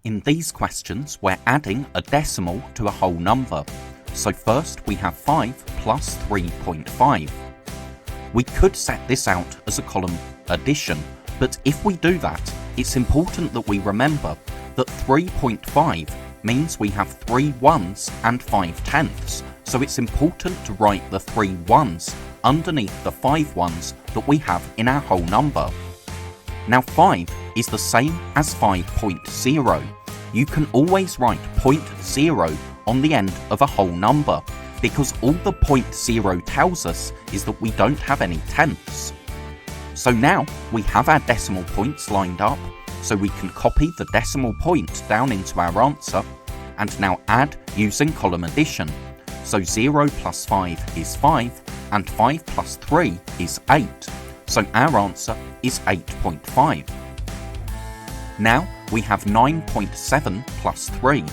In these questions, we're adding a decimal to a whole number. So first we have 5 plus 3.5. We could set this out as a column addition, but if we do that, it's important that we remember that 3.5 means we have 3 ones and 5 tenths, so it's important to write the 3 ones underneath the 5 ones that we have in our whole number. Now 5 is the same as 5.0. You can always write 0.0 on the end of a whole number, because all the 0.0 tells us is that we don't have any tenths. So now we have our decimal points lined up, so we can copy the decimal point down into our answer, and now add using column addition. So 0 plus 5 is 5, and 5 plus 3 is 8. So our answer is 8.5. Now we have 9.7 plus 3.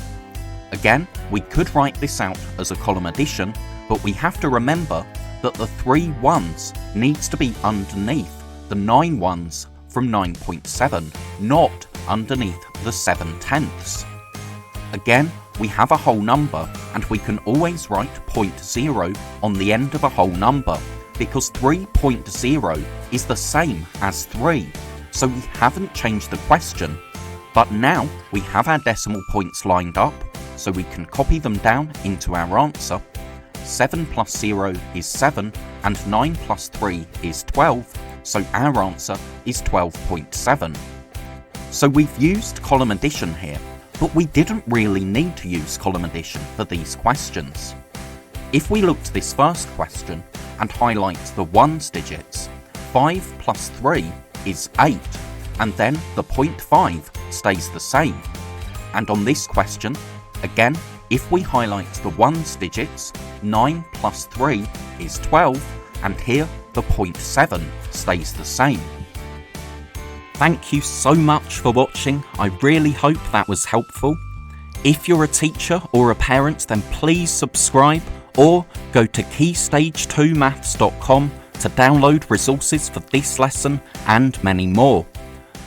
Again, we could write this out as a column addition, but we have to remember that the 3 ones needs to be underneath the 9 ones from 9.7, not underneath the 7 tenths. Again, we have a whole number, and we can always write 0.0 on the end of a whole number, because 3.0 is the same as 3, so we haven't changed the question. But now we have our decimal points lined up, so we can copy them down into our answer. 7 plus 0 is 7, and 9 plus 3 is 12, so our answer is 12.7. So we've used column addition here, but we didn't really need to use column addition for these questions. If we look to this first question and highlight the ones digits, 5 plus 3 is 8, and then the 0.5 stays the same. And on this question, again, if we highlight the ones digits, 9 plus 3 is 12, and here the 0.7 stays the same. Thank you so much for watching. I really hope that was helpful. If you're a teacher or a parent, then please subscribe or go to keystage2maths.com to download resources for this lesson and many more.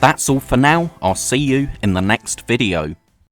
That's all for now. I'll see you in the next video.